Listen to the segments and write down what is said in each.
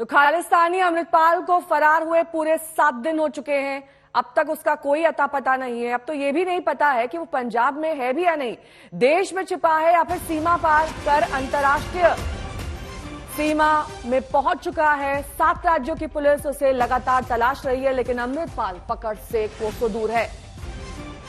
तो खालिस्तानी अमृतपाल को फरार हुए पूरे 7 दिन हो चुके हैं। अब तक उसका कोई अता पता नहीं है। अब तो यह भी नहीं पता है कि वो पंजाब में है भी या नहीं, देश में छिपा है या फिर सीमा पार कर अंतर्राष्ट्रीय सीमा में पहुंच चुका है। 7 राज्यों की पुलिस उसे लगातार तलाश रही है, लेकिन अमृतपाल पकड़ से कोसों दूर है।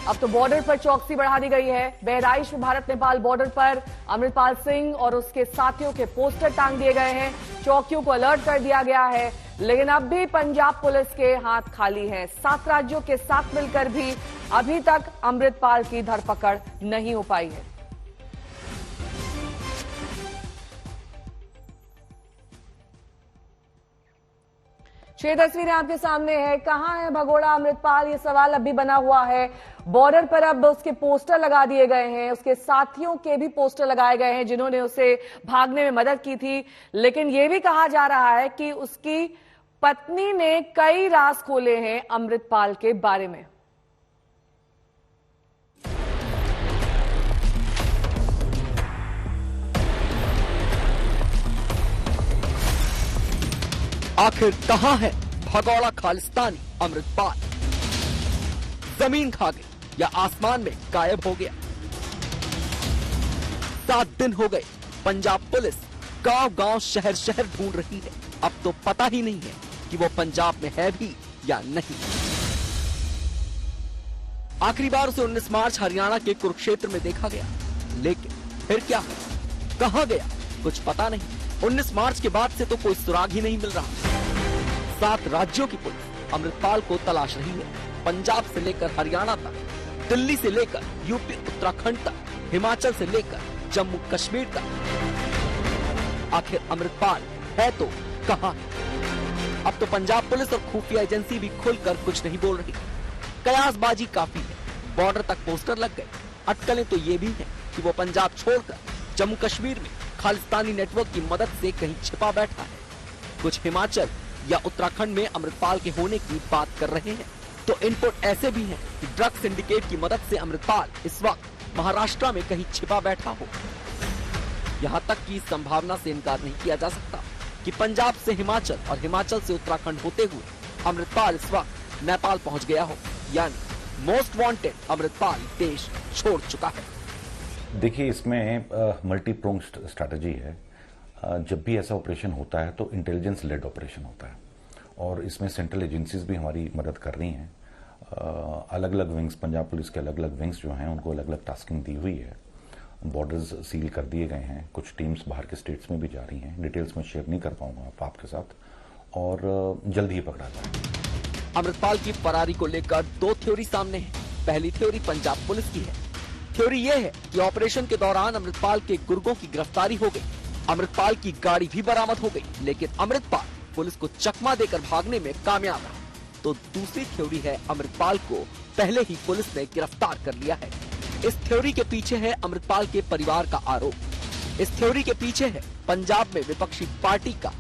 अब तो बॉर्डर पर चौकसी बढ़ा दी गई है। बहराइच में भारत नेपाल बॉर्डर पर अमृतपाल सिंह और उसके साथियों के पोस्टर टांग दिए गए हैं। चौकियों को अलर्ट कर दिया गया है, लेकिन अब भी पंजाब पुलिस के हाथ खाली हैं। 7 राज्यों के साथ मिलकर भी अभी तक अमृतपाल की धरपकड़ नहीं हो पाई है। छह तस्वीरें आपके सामने है। कहां है भगोड़ा अमृतपाल, ये सवाल अभी बना हुआ है। बॉर्डर पर अब उसके पोस्टर लगा दिए गए हैं, उसके साथियों के भी पोस्टर लगाए गए हैं जिन्होंने उसे भागने में मदद की थी। लेकिन यह भी कहा जा रहा है कि उसकी पत्नी ने कई राज खोले हैं अमृतपाल के बारे में। आखिर कहां है भगोड़ा खालिस्तानी अमृतपाल? जमीन खा गई या आसमान में गायब हो गया? 7 दिन हो गए, पंजाब पुलिस गांव-गांव शहर-शहर ढूंढ रही है। अब तो पता ही नहीं है कि वो पंजाब में है भी या नहीं। आखिरी बार उसे 19 मार्च हरियाणा के कुरुक्षेत्र में देखा गया, लेकिन फिर क्या हुआ, कहां गया, कुछ पता नहीं। 19 मार्च के बाद से तो कोई सुराग ही नहीं मिल रहा। 7 राज्यों की पुलिस अमृतपाल को तलाश रही है, पंजाब से लेकर हरियाणा तक, दिल्ली से लेकर यूपी उत्तराखंड तक, हिमाचल से लेकर जम्मू कश्मीर तक। आखिर अमृतपाल है तो कहां है? अब तो पंजाब पुलिस और खुफिया एजेंसी भी खुलकर कुछ नहीं बोल रही। कयासबाजी काफी है, बॉर्डर तक पोस्टर लग गए। अटकलें तो ये भी हैं कि वो पंजाब छोड़कर जम्मू कश्मीर में खालिस्तानी नेटवर्क की मदद से कहीं छिपा बैठा है। कुछ हिमाचल या उत्तराखंड में अमृतपाल के होने की बात कर रहे हैं, तो इनपुट ऐसे भी हैं कि ड्रग सिंडिकेट की मदद से अमृतपाल इस वक्त महाराष्ट्र में कहीं छिपा बैठा हो। यहाँ तक की संभावना से इनकार नहीं किया जा सकता कि पंजाब से हिमाचल और हिमाचल से उत्तराखंड होते हुए अमृतपाल इस वक्त नेपाल पहुँच गया हो, यानी मोस्ट वांटेड अमृतपाल देश छोड़ चुका है। देखिए, इसमें मल्टी प्रोंग्ड स्ट्रैटेजी है। जब भी ऐसा ऑपरेशन होता है तो इंटेलिजेंस लेड ऑपरेशन होता है, और इसमें सेंट्रल एजेंसीज भी हमारी मदद कर रही हैं। अलग अलग विंग्स, पंजाब पुलिस के अलग अलग विंग्स जो हैं उनको अलग अलग टास्किंग दी हुई है। बॉर्डर्स सील कर दिए गए हैं, कुछ टीम्स बाहर के स्टेट्स में भी जा रही हैं। डिटेल्स में शेयर नहीं कर पाऊंगा आपके साथ, और जल्द ही पकड़ा जाए। अमृतपाल की फरारी को लेकर 2 थ्योरी सामने है। पहली थ्योरी पंजाब पुलिस की है। थ्योरी ये है कि ऑपरेशन के दौरान अमृतपाल के गुर्गों की गिरफ्तारी हो गई, अमृतपाल की गाड़ी भी बरामद हो गई, लेकिन अमृतपाल पुलिस को चकमा देकर भागने में कामयाब रहा। तो दूसरी थ्योरी है अमृतपाल को पहले ही पुलिस ने गिरफ्तार कर लिया है। इस थ्योरी के पीछे है अमृतपाल के परिवार का आरोप। इस थ्योरी के पीछे है पंजाब में विपक्षी पार्टी का।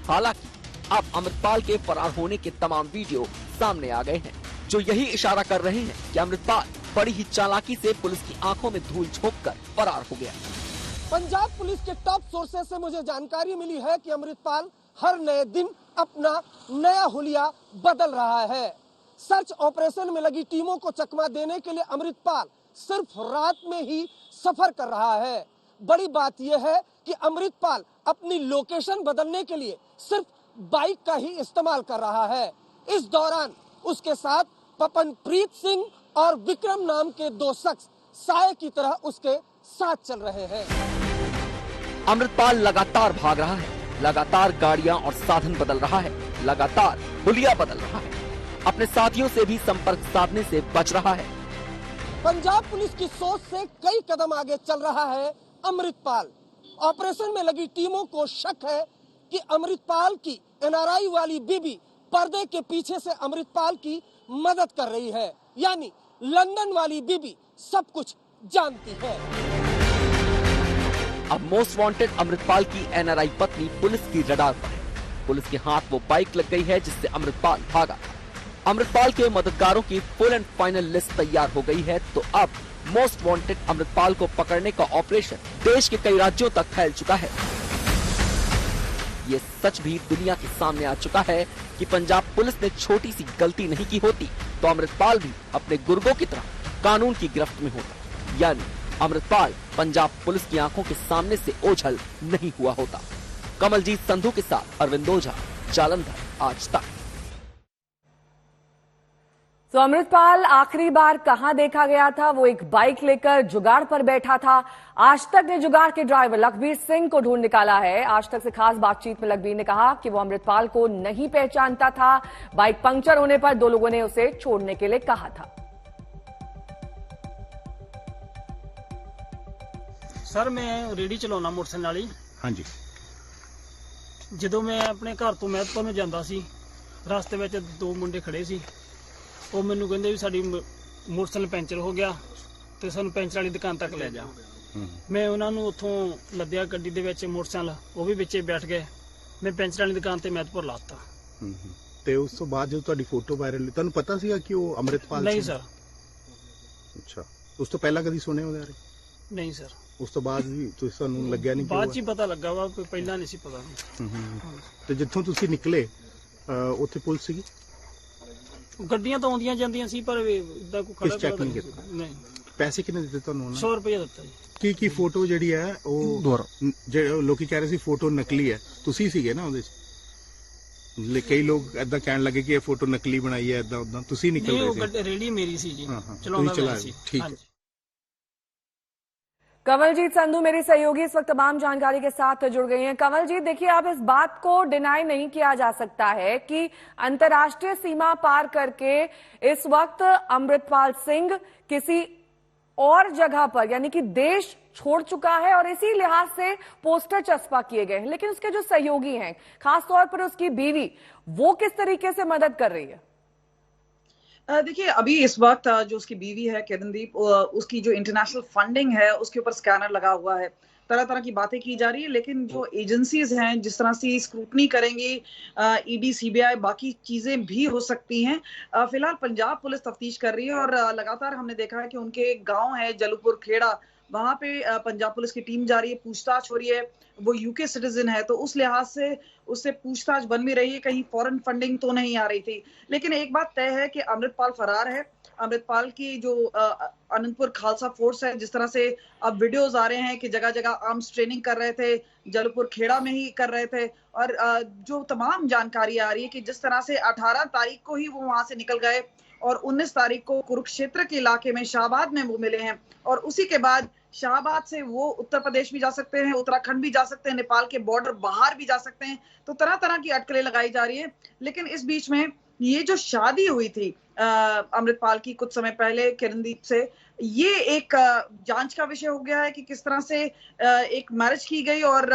हालांकि अब अमृतपाल के फरार होने के तमाम वीडियो सामने आ गए हैं, जो यही इशारा कर रहे हैं कि अमृतपाल बड़ी ही चालाकी से पुलिस की आंखों में धूल झोंककर फरार हो गया। पंजाब पुलिस के टॉप सोर्सेस से मुझे जानकारी मिली है कि अमृतपाल हर नए दिन अपना नया हुलिया बदल रहा है। सर्च ऑपरेशन में लगी टीमों को चकमा देने के लिए अमृतपाल सिर्फ रात में ही सफर कर रहा है। बड़ी बात यह है कि अमृतपाल अपनी लोकेशन बदलने के लिए सिर्फ बाइक का ही इस्तेमाल कर रहा है। इस दौरान उसके साथ पपनप्रीत सिंह और विक्रम नाम के 2 शख्स साये की तरह उसके साथ चल रहे हैं। अमृतपाल लगातार भाग रहा है, लगातार गाड़ियां और साधन बदल रहा है, लगातार हुलिया बदल रहा है, अपने साथियों से भी संपर्क साधने से बच रहा है। पंजाब पुलिस की सोच से कई कदम आगे चल रहा है अमृतपाल। ऑपरेशन में लगी टीमों को शक है कि अमृतपाल की एनआरआई वाली बीबी पर्दे के पीछे से अमृतपाल की मदद कर रही है, यानी लंदन वाली बीबी सब कुछ जानती है। अब मोस्ट वांटेड अमृतपाल की एनआरआई पत्नी पुलिस की रडार पर है। पुलिस के हाथ वो बाइक लग गई है जिससे अमृतपाल भागा। अमृतपाल के मददगारों की फुल एंड फाइनल लिस्ट तैयार हो गई है, तो अब मोस्ट वांटेड अमृतपाल को पकड़ने का ऑपरेशन देश के कई राज्यों तक फैल चुका है। ये सच भी दुनिया के सामने आ चुका है कि पंजाब पुलिस ने छोटी सी गलती नहीं की होती तो अमृतपाल भी अपने गुर्गों की तरह कानून की गिरफ्त में होता, यानी अमृतपाल पंजाब पुलिस की आंखों के सामने से ओझल नहीं हुआ होता। कमलजीत संधू के साथ अरविंद ओझा, जालंधर, आज तक। तो अमृतपाल आखिरी बार कहां देखा गया था? वो एक बाइक लेकर जुगाड़ पर बैठा था। आज तक ने जुगाड़ के ड्राइवर लखबीर सिंह को ढूंढ निकाला है। आज तक से खास बातचीत में लखबीर ने कहा कि वो अमृतपाल को नहीं पहचानता था। बाइक पंक्चर होने पर दो लोगों ने उसे छोड़ने के लिए कहा था। सर मैं रेडी चलाਉਣਾ मोटरसाइकिल ਨਾਲ ਹੀ। ਹਾਂਜੀ। ਜਦੋਂ ਮੈਂ ਆਪਣੇ ਘਰ ਤੋਂ ਮਹਿਤਪੁਰ ਨੂੰ ਜਾਂਦਾ ਸੀ ਰਸਤੇ ਵਿੱਚ ਦੋ ਮੁੰਡੇ ਖੜੇ ਸੀ। ਉਹ ਮੈਨੂੰ ਕਹਿੰਦੇ ਵੀ ਸਾਡੀ ਮੋਟਰਸਾਈਕਲ ਪੈਂਚਰ ਹੋ ਗਿਆ ਤੇ ਸਾਨੂੰ ਪੈਂਚਰ ਵਾਲੀ ਦੁਕਾਨ ਤੱਕ ਲੈ ਜਾ। ਮੈਂ ਉਹਨਾਂ ਨੂੰ ਉੱਥੋਂ ਲੱਦਿਆ ਗੱਡੀ ਦੇ ਵਿੱਚ ਮੋਟਰਸਾਈਕਲ, ਉਹ ਵੀ ਵਿੱਚੇ ਬੈਠ ਗਏ। ਮੈਂ ਪੈਂਚਰ ਵਾਲੀ ਦੁਕਾਨ ਤੇ ਮਹਿਤਪੁਰ ਲਾਤਾ। ਤੇ ਉਸ ਤੋਂ ਬਾਅਦ ਜਦੋਂ ਤੁਹਾਡੀ ਫੋਟੋ ਵਾਇਰਲ ਹੋਈ ਤੁਹਾਨੂੰ ਪਤਾ ਸੀਗਾ ਕਿ ਉਹ ਅੰਮ੍ਰਿਤਪਾਲ ਨਹੀਂ ਸੀ? ਸਰ। ਅੱਛਾ, ਉਸ ਤੋਂ ਪਹਿਲਾਂ ਕਦੀ ਸੁਣਿਆ ਉਹਦੇ ਬਾਰੇ? ਨਹੀਂ ਸਰ। ਉਸ ਤੋਂ ਬਾਅਦ ਵੀ ਤੁਹਾਨੂੰ ਲੱਗਿਆ ਨਹੀਂ? ਬਾਅਦ ਚ ਹੀ ਪਤਾ ਲੱਗਾ ਵਾ, ਪਹਿਲਾਂ ਨਹੀਂ ਸੀ ਪਤਾ। ਤੇ ਜਿੱਥੋਂ ਤੁਸੀਂ ਨਿਕਲੇ ਉੱਥੇ ਪੁਲਿਸ ਸੀਗੀ? ਗੱਡੀਆਂ ਤਾਂ ਆਉਂਦੀਆਂ ਜਾਂਦੀਆਂ ਸੀ ਪਰ ਇਦਾਂ ਕੋਈ ਖੜਾ ਚੈੱਕ ਨਹੀਂ ਕੀਤਾ? ਨਹੀਂ। ਪੈਸੇ ਕਿੰਨੇ ਦਿੱਤੇ ਤੁਹਾਨੂੰ ਉਹਨਾਂ 100 ਰੁਪਏ ਦਿੱਤਾ ਜੀ। ਕੀ ਫੋਟੋ ਜਿਹੜੀ ਹੈ ਉਹ ਜਿਹੜੇ ਲੋਕੀ ਕਹਿ ਰਹੇ ਸੀ ਫੋਟੋ ਨਕਲੀ ਹੈ, ਤੁਸੀਂ ਸੀਗੇ ਨਾ ਉਹਦੇ 'ਚ? ਕਈ ਲੋਕ ਏਦਾਂ ਕਹਿਣ ਲੱਗੇ ਕਿ ਇਹ ਫੋਟੋ ਨਕਲੀ ਬਣਾਈ ਹੈ, ਏਦਾਂ ਉਦਾਂ। ਤੁਸੀਂ ਨਿਕਲ ਰਹੇ ਸੀ? ਰੇੜੀ ਮੇਰੀ ਸੀ ਜੀ, ਚਲਾਉਂਦਾ ਸੀ। ਠੀਕ ਹੈ। कंवलजीत संधू मेरी सहयोगी इस वक्त तमाम जानकारी के साथ जुड़ गई हैं। कंवलजीत, देखिए आप इस बात को डिनाई नहीं किया जा सकता है कि अंतर्राष्ट्रीय सीमा पार करके इस वक्त अमृतपाल सिंह किसी और जगह पर यानी कि देश छोड़ चुका है और इसी लिहाज से पोस्टर चस्पा किए गए हैं, लेकिन उसके जो सहयोगी हैं, खासतौर पर उसकी बीवी, वो किस तरीके से मदद कर रही है? देखिए अभी इस वक्त जो उसकी बीवी है किरणदीप, उसकी जो इंटरनेशनल फंडिंग है उसके ऊपर स्कैनर लगा हुआ है। तरह तरह की बातें की जा रही है, लेकिन जो एजेंसीज हैं जिस तरह से स्क्रूटनी करेंगी, ईडी, सीबीआई, बाकी चीजें भी हो सकती हैं। फिलहाल पंजाब पुलिस तफ्तीश कर रही है और लगातार हमने देखा है कि उनके गांव है जलूपुर खेड़ा, वहां पे पंजाब पुलिस की टीम जा रही है, पूछताछ हो रही है। वो यूके सिटीजन है तो उस लिहाज से उससे पूछताछ बन भी रही है, कहीं फॉरेन फंडिंग तो नहीं आ रही थी। लेकिन एक बात तय है कि अमृतपाल फरार है। अमृतपाल की जो अनंतपुर खालसा फोर्स है, जिस तरह से अब वीडियोस आ रहे हैं कि जगह जगह आर्म्स ट्रेनिंग कर रहे थे, जलूपुर खेड़ा में ही कर रहे थे, और जो तमाम जानकारी आ रही है कि जिस तरह से 18 तारीख को ही वो वहां से निकल गए और 19 तारीख को कुरुक्षेत्र के इलाके में शाहबाद में वो मिले हैं, और उसी के बाद शाहबाद से वो उत्तर प्रदेश भी जा सकते हैं, उत्तराखंड भी जा सकते हैं, नेपाल के बॉर्डर बाहर भी जा सकते हैं। तो तरह तरह की अटकलें लगाई जा रही है। लेकिन इस बीच में ये जो शादी हुई थी अमृतपाल की कुछ समय पहले किरणदीप से, ये एक जांच का विषय हो गया है कि किस तरह से एक मैरिज की गई और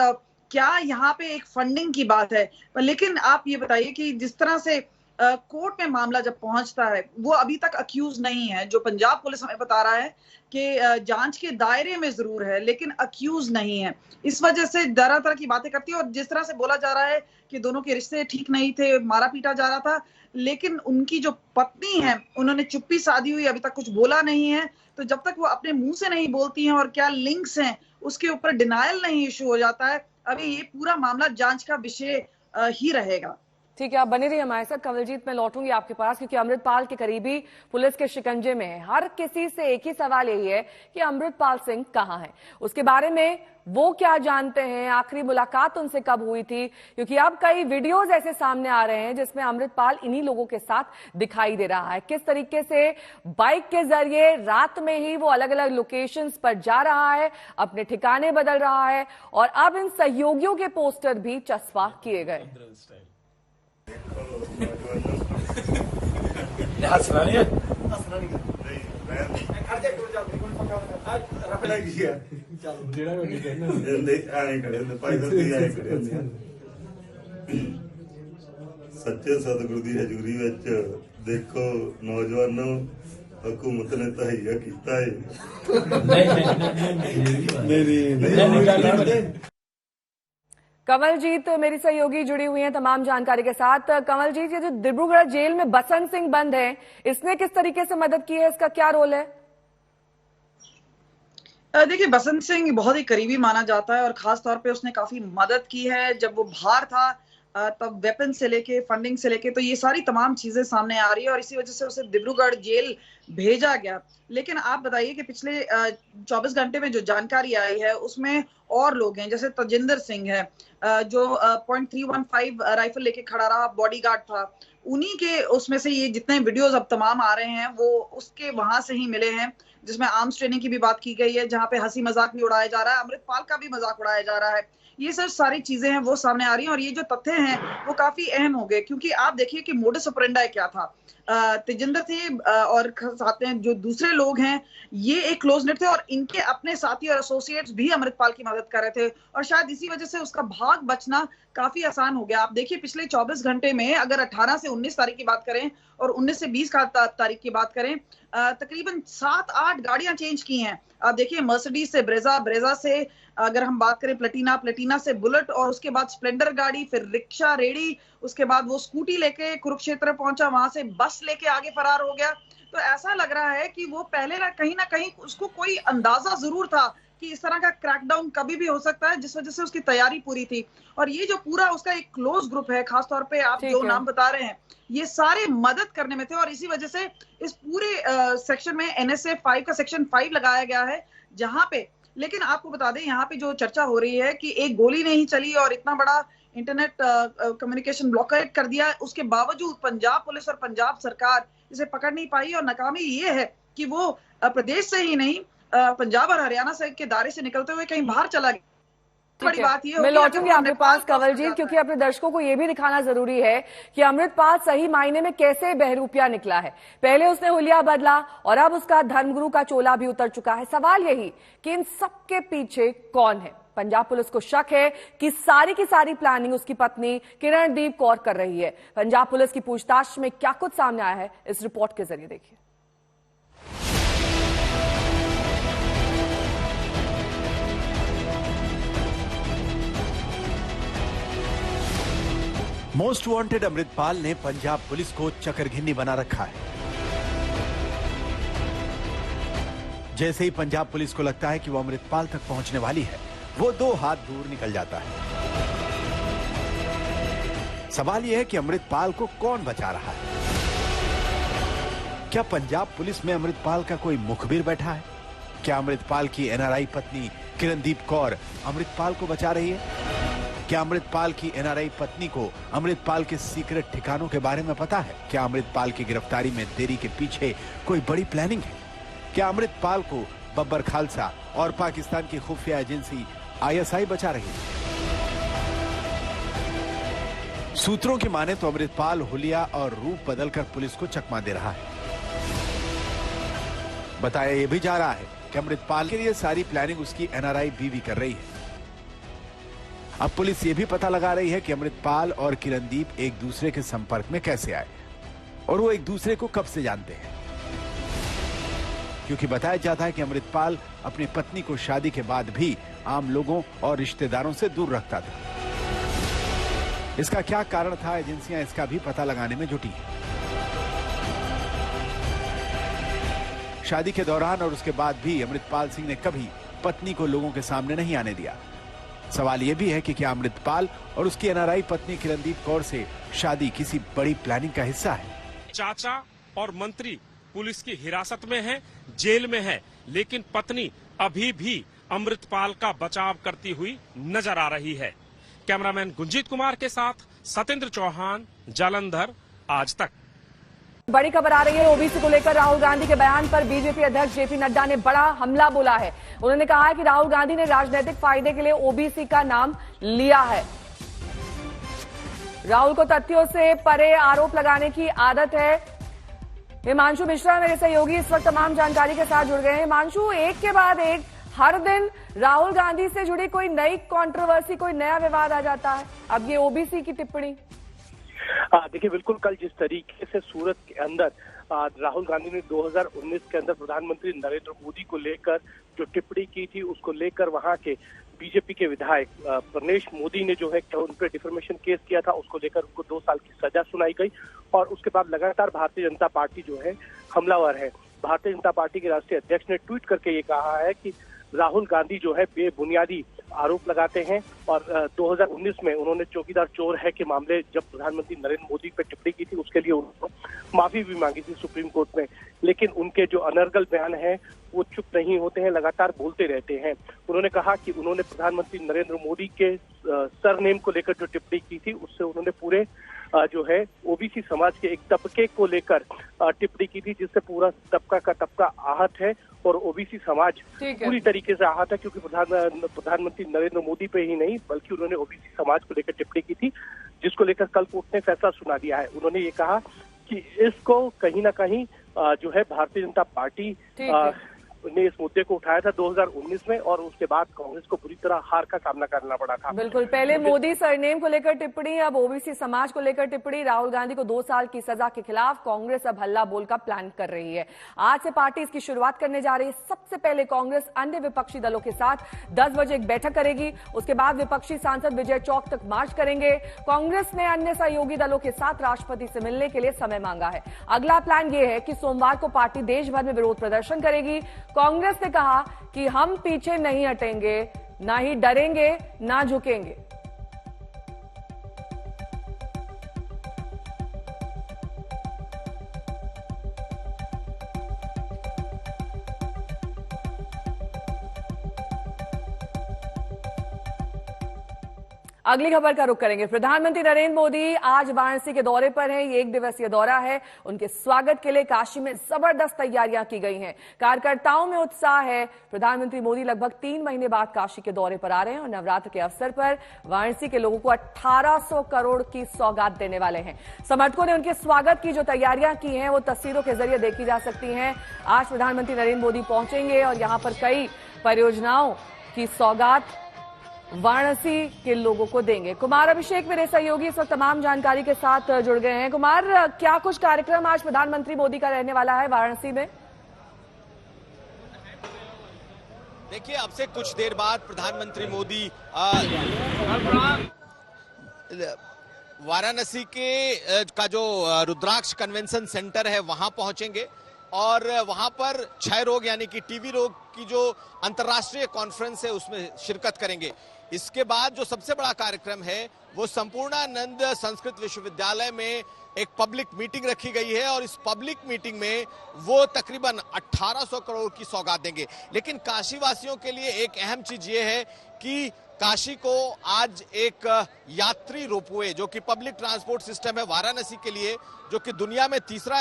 क्या यहाँ पे एक फंडिंग की बात है। लेकिन आप ये बताइए कि जिस तरह से कोर्ट में मामला जब पहुंचता है, वो अभी तक अक्यूज नहीं है। जो पंजाब पुलिस हमें बता रहा है कि जांच के दायरे में जरूर है लेकिन अक्यूज नहीं है। इस वजह से तरह तरह की बातें करती है और जिस तरह से बोला जा रहा है कि दोनों के रिश्ते ठीक नहीं थे, मारा पीटा जा रहा था, लेकिन उनकी जो पत्नी है उन्होंने चुप्पी साधी हुई, अभी तक कुछ बोला नहीं है। तो जब तक वो अपने मुंह से नहीं बोलती हैं और क्या लिंक्स हैं उसके ऊपर डिनायल नहीं इशू हो जाता है, अभी ये पूरा मामला जांच का विषय ही रहेगा। ठीक है, आप बने रहिए हमारे साथ। कंवलजीत, मैं लौटूंगी आपके पास क्योंकि अमृतपाल के करीबी पुलिस के शिकंजे में है। हर किसी से एक ही सवाल यही है कि अमृतपाल सिंह कहां है, उसके बारे में वो क्या जानते हैं, आखिरी मुलाकात उनसे कब हुई थी, क्योंकि अब कई वीडियोस ऐसे सामने आ रहे हैं जिसमें अमृतपाल इन्हीं लोगों के साथ दिखाई दे रहा है। किस तरीके से बाइक के जरिए रात में ही वो अलग अलग लोकेशंस पर जा रहा है, अपने ठिकाने बदल रहा है, और अब इन सहयोगियों के पोस्टर भी चस्पा किए गए। सच्चे सतगुरु की हजूरी विच देखो नौजवानों, हुकूमत ने तहैया किया है। कंवलजीत मेरी सहयोगी जुड़ी हुई हैं तमाम जानकारी के साथ। कंवलजीत, ये जो डिब्रूगढ़ जेल में बसंत सिंह बंद है, इसने किस तरीके से मदद की है, इसका क्या रोल है? देखिए, बसंत सिंह बहुत ही करीबी माना जाता है और खास तौर पे उसने काफी मदद की है जब वो बाहर था। तब वेपन से लेके फंडिंग से लेके तो ये सारी तमाम चीजें सामने आ रही है और इसी वजह से उसे डिब्रूगढ़ जेल भेजा गया। लेकिन आप बताइए कि पिछले 24 घंटे में जो जानकारी आई है उसमें और लोग हैं, जैसे तजिंदर सिंह है जो .315 राइफल लेके खड़ा रहा, बॉडीगार्ड था। उन्हीं के उसमें से ये जितने वीडियोस अब तमाम आ रहे हैं वो उसके वहां से ही मिले हैं, जिसमें आर्म्स ट्रेनिंग की भी बात की गई है, जहां पे हंसी मजाक भी उड़ाया जा रहा है, अमृतपाल का भी मजाक उड़ाया जा रहा है। ये सब सारी चीजें हैं वो सामने आ रही हैं और ये जो तथ्य हैं वो काफी अहम हो गए, क्योंकि आप देखिए कि मोडस ऑपरेंडी क्या था। तेजिंदर थे और साथ में जो दूसरे लोग हैं ये एक क्लोज नेट थे और इनके अपने साथी और एसोसिएट्स भी अमृतपाल की मदद कर रहे थे और शायद इसी वजह से उसका भाग बचना काफी आसान हो गया। आप देखिए पिछले 24 घंटे में अगर 18 से 19 तारीख की बात करें और 19 से 20 तारीख की बात करें, तकरीबन 7-8 गाड़ियां चेंज की हैं। आप देखिए मर्सिडीज से ब्रेजा, ब्रेजा से अगर हम बात करें प्लेटिना, प्लेटिना से बुलेट और उसके बाद स्प्लेंडर गाड़ी, फिर रिक्शा, रेडी, उसके बाद वो स्कूटी लेके कुरुक्षेत्र पहुंचा, वहां से बस लेके आगे फरार हो गया। तो ऐसा लग रहा है कि वो पहले ना कहीं उसको कोई अंदाजा जरूर था कि इस तरह का क्रैकडाउन कभी भी हो सकता है, जिस वजह से उसकी तैयारी पूरी थी। और ये जो पूरा उसका एक क्लोज ग्रुप है, खासतौर पे आप जो नाम बता रहे हैं, ये सारे मदद करने में थे और इसी वजह से इस पूरे सेक्शन में NSA 5 का सेक्शन 5 लगाया गया है, जहां पे, लेकिन आपको बता दें यहाँ पे जो चर्चा हो रही है कि एक गोली नहीं चली और इतना बड़ा इंटरनेट कम्युनिकेशन ब्लॉकेट कर दिया, उसके बावजूद पंजाब पुलिस और पंजाब सरकार इसे पकड़ नहीं पाई और नाकामी ये है कि वो प्रदेश से ही नहीं पंजाब और हरियाणा से के दायरे से निकलते हुए कहीं बाहर चला गया। बड़ी बात ये मैं लौटूंगी आपके पास कंवलजीत, क्योंकि अपने दर्शकों को यह भी दिखाना जरूरी है कि अमृतपाल सही मायने में कैसे बहरूपिया निकला है। पहले उसने हुलिया बदला और अब उसका धर्मगुरु का चोला भी उतर चुका है। सवाल यही कि इन सबके पीछे कौन है। पंजाब पुलिस को शक है कि सारी की सारी प्लानिंग उसकी पत्नी किरणदीप कौर कर रही है। पंजाब पुलिस की पूछताछ में क्या कुछ सामने आया है, इस रिपोर्ट के जरिए देखिए। मोस्ट वांटेड अमृतपाल ने पंजाब पुलिस को चकरघिन्नी बना रखा है। जैसे ही पंजाब पुलिस को लगता है कि वो अमृतपाल तक पहुंचने वाली है, वो 2 हाथ दूर निकल जाता है। सवाल यह है कि अमृतपाल को कौन बचा रहा है? क्या पंजाब पुलिस में अमृतपाल का कोई मुखबिर बैठा है? क्या अमृतपाल की NRI पत्नी किरणदीप कौर अमृतपाल को बचा रही है? क्या अमृतपाल की NRI पत्नी को अमृतपाल के सीक्रेट ठिकानों के बारे में पता है? क्या अमृतपाल की गिरफ्तारी में देरी के पीछे कोई बड़ी प्लानिंग है? क्या अमृतपाल को बब्बर खालसा और पाकिस्तान की खुफिया एजेंसी ISI बचा रही है? सूत्रों की माने तो अमृतपाल हुलिया और रूप बदलकर पुलिस को चकमा दे रहा है। बताया यह भी जा रहा है कि अमृतपाल के लिए सारी प्लानिंग उसकी NRI बीवी कर रही है। अब पुलिस ये भी पता लगा रही है कि अमृतपाल और किरणदीप एक दूसरे के संपर्क में कैसे आए और वो एक दूसरे को कब से जानते हैं, क्योंकि बताया जाता है कि अमृतपाल अपनी पत्नी को शादी के बाद भी आम लोगों और रिश्तेदारों से दूर रखता था। इसका क्या कारण था, एजेंसियां इसका भी पता लगाने में जुटी हैं। शादी के दौरान और उसके बाद भी अमृतपाल सिंह ने कभी पत्नी को लोगों के सामने नहीं आने दिया। सवाल यह भी है कि क्या अमृतपाल और उसकी NRI पत्नी किरणदीप कौर से शादी किसी बड़ी प्लानिंग का हिस्सा है? चाचा और मंत्री पुलिस की हिरासत में हैं, जेल में है, लेकिन पत्नी अभी भी अमृतपाल का बचाव करती हुई नजर आ रही है। कैमरामैन गुंजीत कुमार के साथ सतेंद्र चौहान, जालंधर, आज तक। बड़ी खबर आ रही है ओबीसी को लेकर। राहुल गांधी के बयान पर बीजेपी अध्यक्ष जेपी नड्डा ने बड़ा हमला बोला है। उन्होंने कहा है कि राहुल गांधी ने राजनीतिक फायदे के लिए ओबीसी का नाम लिया है। राहुल को तथ्यों से परे आरोप लगाने की आदत है। हिमांशु मिश्रा मेरे सहयोगी इस वक्त तमाम जानकारी के साथ जुड़ गए हैं। हिमांशु, एक के बाद एक हर दिन राहुल गांधी से जुड़ी कोई नई कंट्रोवर्सी, कोई नया विवाद आ जाता है। अब ये ओबीसी की टिप्पणी। देखिए, बिल्कुल कल जिस तरीके से सूरत के अंदर राहुल गांधी ने 2019 के अंदर प्रधानमंत्री नरेंद्र मोदी को लेकर जो टिप्पणी की थी, उसको लेकर वहां के बीजेपी के विधायक प्रनेश मोदी ने जो है उन पर डिफेमेशन केस किया था, उसको लेकर उनको 2 साल की सजा सुनाई गई और उसके बाद लगातार भारतीय जनता पार्टी जो है हमलावर है। भारतीय जनता पार्टी के राष्ट्रीय अध्यक्ष ने ट्वीट करके ये कहा है कि राहुल गांधी जो है बेबुनियादी आरोप लगाते हैं। और 2019 में उन्होंने चौकीदार चोर है के मामले जब प्रधानमंत्री नरेंद्र मोदी पर टिप्पणी की थी, उसके लिए उन्होंने माफी भी मांगी थी सुप्रीम कोर्ट में। लेकिन उनके जो अनर्गल बयान है वो चुप नहीं होते हैं, लगातार बोलते रहते हैं। उन्होंने कहा कि उन्होंने प्रधानमंत्री नरेंद्र मोदी के सरनेम को लेकर जो टिप्पणी की थी उससे उन्होंने पूरे जो है ओबीसी समाज के एक तबके को लेकर टिप्पणी की थी, जिससे पूरा तबका का तबका आहत है और ओबीसी समाज पूरी तरीके से आहत है, क्योंकि प्रधानमंत्री नरेंद्र मोदी पे ही नहीं बल्कि उन्होंने ओबीसी समाज को लेकर टिप्पणी की थी, जिसको लेकर कल कोर्ट ने फैसला सुना दिया है। उन्होंने ये कहा कि इसको कहीं ना कहीं जो है भारतीय जनता पार्टी ने इस मुद्दे को उठाया था 2019 में और उसके बाद कांग्रेस को बुरी तरह हार का सामना करना पड़ा था। बिल्कुल, पहले मोदी सरनेम को लेकर टिप्पणी, अब ओबीसी समाज को लेकर टिप्पणी। राहुल गांधी को 2 साल की सजा के खिलाफ कांग्रेस अब हल्ला बोल का प्लान कर रही है। आज से पार्टी इसकी शुरुआत करने जा रही है। सबसे पहले कांग्रेस अन्य विपक्षी दलों के साथ 10 बजे एक बैठक करेगी। उसके बाद विपक्षी सांसद विजय चौक तक मार्च करेंगे। कांग्रेस ने अन्य सहयोगी दलों के साथ राष्ट्रपति से मिलने के लिए समय मांगा है। अगला प्लान यह है कि सोमवार को पार्टी देश भर में विरोध प्रदर्शन करेगी। कांग्रेस ने कहा कि हम पीछे नहीं हटेंगे, ना ही डरेंगे, ना झुकेंगे। अगली खबर का रुख करेंगे। प्रधानमंत्री नरेंद्र मोदी आज वाराणसी के दौरे पर हैं। ये 1 दिवसीय दौरा है। उनके स्वागत के लिए काशी में जबरदस्त तैयारियां की गई हैं। कार्यकर्ताओं में उत्साह है। प्रधानमंत्री मोदी लगभग 3 महीने बाद काशी के दौरे पर आ रहे हैं और नवरात्र के अवसर पर वाराणसी के लोगों को 1800 करोड़ की सौगात देने वाले हैं। समर्थकों ने उनके स्वागत की जो तैयारियां की हैं वो तस्वीरों के जरिए देखी जा सकती हैं। आज प्रधानमंत्री नरेंद्र मोदी पहुंचेंगे और यहां पर कई परियोजनाओं की सौगात वाराणसी के लोगों को देंगे। कुमार अभिषेक मेरे सहयोगी इस वक्त तमाम जानकारी के साथ जुड़ गए हैं। कुमार, क्या कुछ कार्यक्रम आज प्रधानमंत्री मोदी का रहने वाला है वाराणसी में? देखिए, अब से कुछ देर बाद प्रधानमंत्री मोदी वाराणसी के का जो रुद्राक्ष कन्वेंशन सेंटर है वहां पहुंचेंगे और वहां पर क्षय रोग यानी कि टीबी रोग की जो अंतर्राष्ट्रीय कॉन्फ्रेंस है उसमें शिरकत करेंगे। इसके बाद जो सबसे बड़ा कार्यक्रम है वो संपूर्णानंद संस्कृत विश्वविद्यालय में एक पब्लिक मीटिंग रखी गई है और इस पब्लिक मीटिंग में वो तकरीबन 1800 करोड़ की सौगात देंगे। लेकिन काशी वासियों के लिए एक अहम चीज ये है कि काशी को आज एक यात्री रोपवे जो कि पब्लिक ट्रांसपोर्ट सिस्टम है वाराणसी के लिए, जो कि दुनिया में तीसरा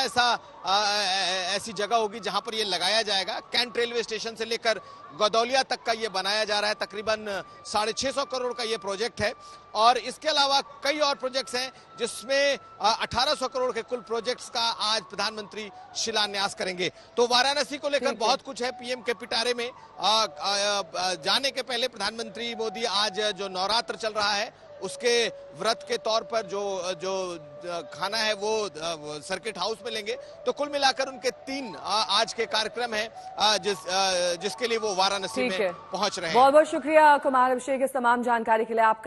ऐसी जगह होगी जहां पर ये लगाया जाएगा। कैंट रेलवे स्टेशन से लेकर गदौलिया तक का ये बनाया जा रहा है। तकरीबन 650 करोड़ का ये प्रोजेक्ट है और इसके अलावा कई और प्रोजेक्ट्स हैं जिसमें 1800 करोड़ के कुल प्रोजेक्ट्स का आज प्रधानमंत्री शिलान्यास करेंगे। तो वाराणसी को लेकर बहुत कुछ है। पीएम के पिटारे में जाने के पहले प्रधानमंत्री मोदी आज जो नवरात्र चल रहा है उसके व्रत के तौर पर जो खाना है वो सर्किट हाउस में लेंगे। तो कुल मिलाकर उनके 3 आज के कार्यक्रम हैं जिसके लिए वो वाराणसी में पहुंच रहे हैं। बहुत बहुत शुक्रिया कुमार अभिषेक इस तमाम जानकारी के लिए। आपका